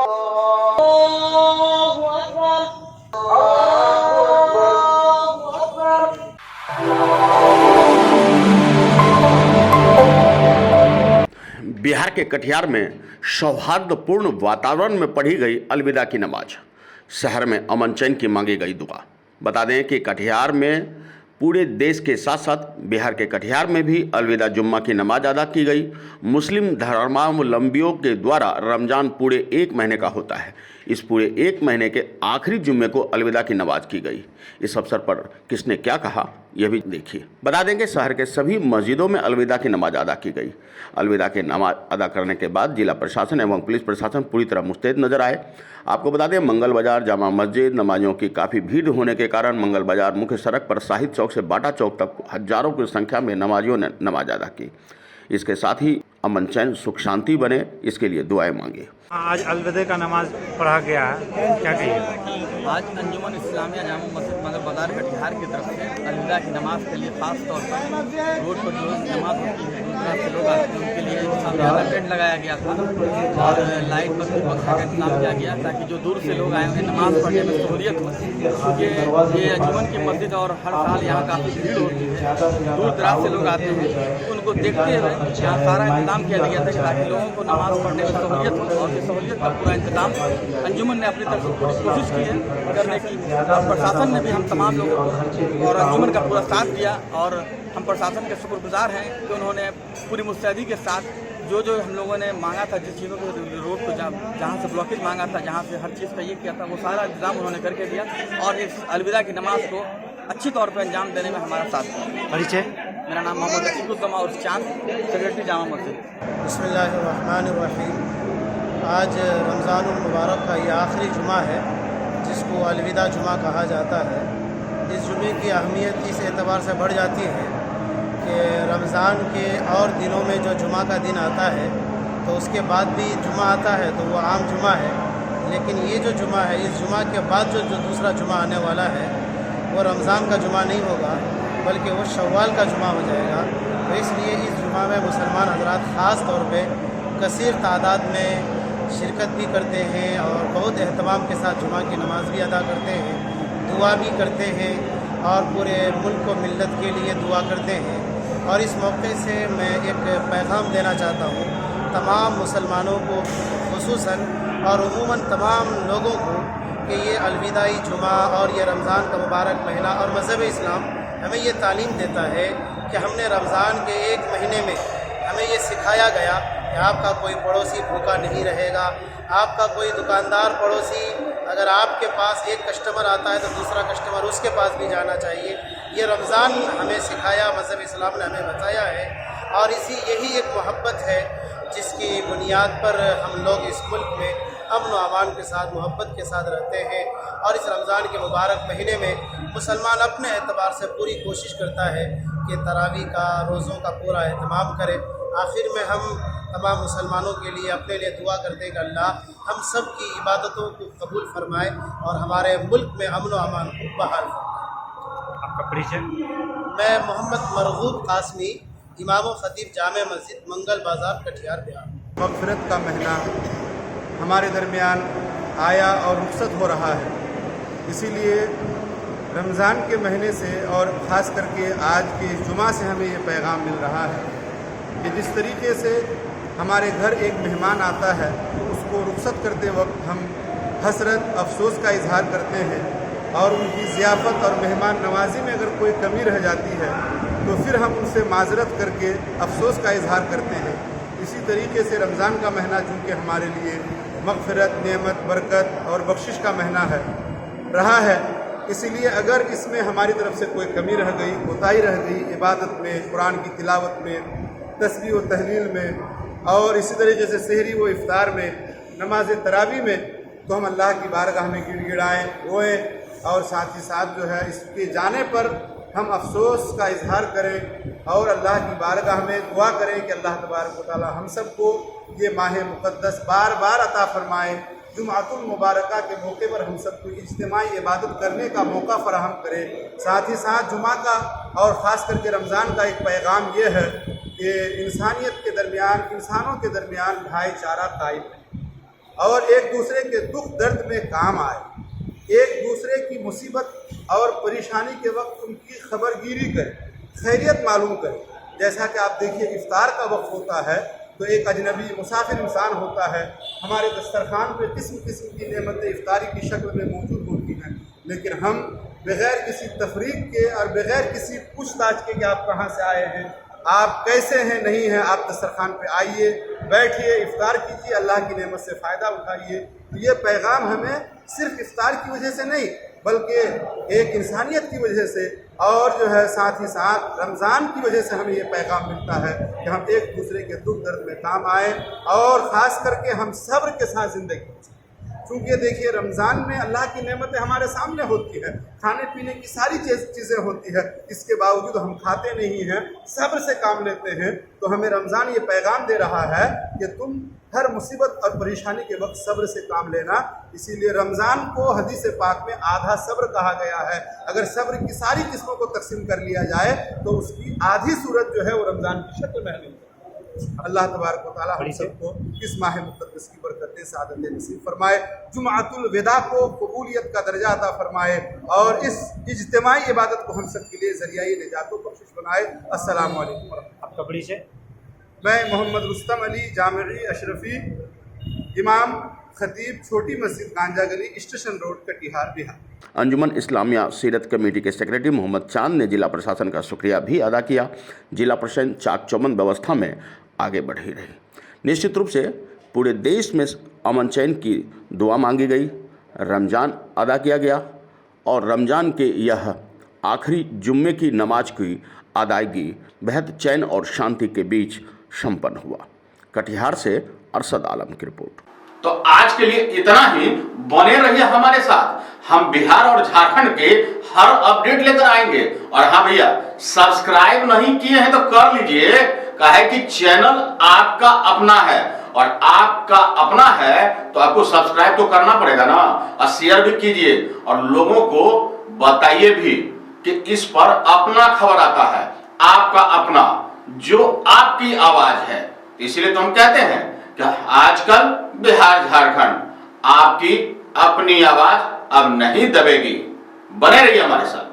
बिहार के कटिहार में सौहार्दपूर्ण वातावरण में पढ़ी गई अलविदा की नमाज। शहर में अमन चैन की मांगी गई दुआ। बता दें कि कटिहार में पूरे देश के साथ साथ बिहार के कटिहार में भी अलविदा जुम्मा की नमाज अदा की गई। मुस्लिम धर्मावलंबियों के द्वारा रमज़ान पूरे एक महीने का होता है। इस पूरे एक महीने के आखिरी जुम्मे को अलविदा की नमाज की गई। इस अवसर पर किसने क्या कहा यह भी देखिए। बता दें कि शहर के सभी मस्जिदों में अलविदा की नमाज अदा की गई। अलविदा की नमाज अदा करने के बाद जिला प्रशासन एवं पुलिस प्रशासन पूरी तरह मुस्तैद नजर आए। आपको बता दें, मंगल बाजार जामा मस्जिद नमाजियों की काफ़ी भीड़ होने के कारण मंगल बाजार मुख्य सड़क पर शाहिद चौक से बाटा चौक तक हजारों की संख्या में नमाजियों ने नमाज अदा की। इसके साथ ही अमन चैन सुख शांति बने, इसके लिए दुआएं मांगी। आज अलविदा का नमाज पढ़ा गया है, क्या कहिए? आज अंजुमन इस्लामिया जामा मस्जिद मंगल बाजार कटिहार की तरफ से अलविदा की नमाज के लिए खास तौर पर रोड पर जो नमाज होती है दूर से लोग आते हैं उनके लिए सामने टेंट लगाया गया था और लाइट बत्ती पंखा का इंतजाम किया गया ताकि जो दूर से लोग आए उन्हें नमाज पढ़ने में सहूलियत हो। ये अंजुमन की मस्जिद और हर साल यहाँ काफ़ी भीड़ होती है, दूर दराज से लोग आते हैं। उनको देखते हुए यहाँ सारा इंतजाम किया गया था ताकि लोगों को नमाज पढ़ने में सहूलियत हो और सहूलियत का पूरा इंतजाम अंजुमन ने अपनी तरफ से पूरी कोशिश की है करने की और प्रशासन ने भी हम तमाम लोगों को और अंजुमन का पूरा साथ दिया और हम प्रशासन के शुक्रगुजार हैं कि उन्होंने पूरी मुस्तैदी के साथ जो हम लोगों ने मांगा था, जिस चीज़ों को रोड को जहाँ से ब्लॉकेज मांगा था, जहाँ से हर चीज़ का ये किया था, वो सारा इंतजाम उन्होंने करके दिया और इस अलविदा की नमाज को अच्छी तौर पर अंजाम देने में हमारा साथ दिया। परिचय? मेरा नाम मोहम्मद रशीदुद्दौला और चांद, सेक्रेटरी जामा मस्जिद। बिस्मिल्लाहिर्रहमानिर्रहीम। आज रमज़ानुल मुबारक का ये आखिरी जुमा है जिसको अलविदा जुमा कहा जाता है। इस जुमे की अहमियत इस एतबार से बढ़ जाती है कि रमज़ान के और दिनों में जो जुमा का दिन आता है तो उसके बाद भी जुमा आता है तो वो आम जुमा है, लेकिन ये जो जुमा है इस जुमा के बाद जो दूसरा जुमा आने वाला है वो रमज़ान का जुमा नहीं होगा बल्कि वो शव्वाल का जुमा हो जाएगा। तो इसलिए इस जुमा में मुसलमान हज़रात ख़ास तौर पे कसीर तादाद में शिरकत भी करते हैं और बहुत एहतमाम के साथ जुमा की नमाज़ भी अदा करते हैं, दुआ भी करते हैं और पूरे मुल्क को मिल्लत के लिए दुआ करते हैं। और इस मौके से मैं एक पैगाम देना चाहता हूँ तमाम मुसलमानों को खुसूसन और उमूमन तमाम लोगों को कि ये अलविदाई जुमा और ये रमज़ान का मुबारक महीना और मज़हब इस्लाम हमें ये तालीम देता है कि हमने रमज़ान के एक महीने में हमें ये सिखाया गया कि आपका कोई पड़ोसी भूखा नहीं रहेगा, आपका कोई दुकानदार पड़ोसी अगर आपके पास एक कस्टमर आता है तो दूसरा कस्टमर उसके पास भी जाना चाहिए। ये रमज़ान हमें सिखाया, मज़हब इस्लाम ने हमें बताया है और यही एक मोहब्बत है जिसकी बुनियाद पर हम लोग इस मुल्क में अमन व अमान के साथ मोहब्बत के साथ रहते हैं। और इस रमज़ान के मुबारक महीने में मुसलमान अपने एतबार से पूरी कोशिश करता है कि तरावी का रोज़ों का पूरा एहतमाम करे। आखिर में हम तमाम मुसलमानों के लिए अपने लिए दुआ करते हैं कि अल्लाह हम सब की इबादतों को कबूल फरमाए और हमारे मुल्क में अमन व अमान को बहाल फरमाए। आपका परिचय? मैं मोहम्मद मरगूब कासमी, इमाम व खतीब जामे मस्जिद मंगल बाज़ार कटिहार बिहार। मग़फ़िरत का महीना हमारे दरमियान आया और रुखसत हो रहा है, इसीलिए रमज़ान के महीने से और ख़ास करके आज के जुमा से हमें ये पैगाम मिल रहा है कि जिस तरीके से हमारे घर एक मेहमान आता है तो उसको रुखसत करते वक्त हम हसरत अफसोस का इजहार करते हैं और उनकी ज़ियाफ़त और मेहमान नवाजी में अगर कोई कमी रह जाती है तो फिर हम उनसे माजरत करके अफसोस का इजहार करते हैं। इसी तरीके से रमज़ान का महीना चूँकि हमारे लिए मग़फ़िरत, नेमत, बरकत और बख्शिश का महीना है रहा है, इसीलिए अगर इसमें हमारी तरफ से कोई कमी रह गई, कोताही रह गई इबादत में, कुरान की तिलावत में, तस्बीह व तहलील में और इसी तरीके से सहरी व इफ्तार में, नमाज तरावी में, तो हम अल्लाह की बारगाह में गिड़गिड़ाएँ, रोएँ और साथ ही साथ जो है इसके जाने पर हम अफसोस का इजहार करें और अल्लाह की बारगाह में दुआ करें कि अल्लाह तबारक व तआला हम सबको ये माह मुक़द्दस बार बार अता फ़रमाए। जुमातुल मुबारका के मौके पर हम सबको इज्तिमाई इबादत करने का मौका फ़राहम करे। साथ ही साथ जुमा का और ख़ास करके रमज़ान का एक पैगाम ये है कि इंसानियत के दरमियान, इंसानों के दरमियान भाईचारा कायम है। اور ایک دوسرے کے دکھ درد میں کام آئے, ایک دوسرے کی مصیبت اور پریشانی کے وقت ان کی خبر گیری کرے, خیریت معلوم کرے. جیسا کہ آپ دیکھیے افطار کا وقت ہوتا ہے تو ایک اجنبی مسافر انسان ہوتا ہے, ہمارے دسترخوان پہ قسم قسم کی نعمتیں افطاری کی شکل میں موجود ہوتی ہیں, لیکن ہم بغیر کسی تفریق کے اور بغیر کسی پوچھ تاچھ کے کہ آپ کہاں سے آئے ہیں, آپ کیسے ہیں, نہیں ہیں, آپ دسترخوان پہ آئیے, بیٹھیے, افطار کیجیے, اللہ کی نعمت سے فائدہ اٹھائیے. تو یہ پیغام ہمیں صرف افطار کی وجہ سے نہیں بلکہ ایک انسانیت کی وجہ سے اور جو ہے ساتھ ہی ساتھ رمضان کی وجہ سے ہمیں یہ پیغام ملتا ہے کہ ہم ایک دوسرے کے دکھ درد میں کام آئیں اور خاص کر کے ہم صبر کے ساتھ زندگی گزاریں. چونکہ دیکھیے رمضان میں اللہ کی نعمتیں ہمارے سامنے ہوتی ہے, کھانے پینے کی ساری چیزیں ہوتی ہے, اس کے باوجود ہم کھاتے نہیں ہیں, صبر سے کام لیتے ہیں. تو ہمیں رمضان یہ پیغام دے رہا ہے کہ تم ہر مصیبت اور پریشانی کے وقت صبر سے کام لینا. اسی لیے رمضان کو حدیث پاک میں آدھا صبر کہا گیا ہے. اگر صبر کی ساری قسموں کو تقسیم کر لیا جائے تو اس کی آدھی صورت جو ہے وہ رمضان کی شکل میں ملتی ہے. اللہ تبارک و تعالی ہم سب کو اس ماہ مقدس کی برکتیں سعادت نصیب فرمائے, جمعۃ الوداع کو قبولیت کا درجہ عطا فرمائے اور اس اجتماعی عبادت کو ہم سب کے لیے ذریعہ نجات و بخشش بنائے. السلام علیکم ورحمۃ اللہ. آپ کا پریچے؟ میں محمد رستم علی جامعی اشرفی, امام خطیب چھوٹی مسجد گانجا گلی اسٹیشن روڈ کٹیہار بہار. انجمن اسلامیہ سیرت کمیٹی کے سیکریٹری محمد چاند نے ضلع پرشاسن کا شکریہ بھی ادا کیا. ضلع پرشاسن چاک چوبند व्यवस्था میں آگے بڑھی رہی. نشچت روپ سے پورے دیش میں امن چین کی دعا مانگی گئی, رمضان ادا کیا گیا اور رمضان کے یہ آخری جمعے کی نماز کی ادائیگی بہت چین اور شانتی کے بیچ سمپن ہوا. کٹیہار سے ارشد عالم کی رپورٹ. تو آج کے لیے اتنا ہی. بنے رہیے ہمارے ساتھ, ہم بہار اور جھارکھنڈ کے ہر اپڈیٹ لے کر آئیں گے. اور ہاں بھیا, سبسکرائب نہیں کیے ہیں تو کر لیجئے, کہے کہ چینل آپ کا اپنا ہے اور آپ کا اپنا ہے تو آپ کو سبسکرائب تو کرنا پڑے گا نا, اور شیئر بھی کیجئے اور لوگوں کو بتائیے بھی کہ اس پر اپنا خبر آتا ہے, آپ کا اپنا, جو آپ کی آواز ہے. اسی لیے تو ہم کہتے ہیں کہ آج کل بہار جھارکھنڈ آپ کی اپنی آواز اب نہیں دبے گی. بنے رہیے ہمارے ساتھ.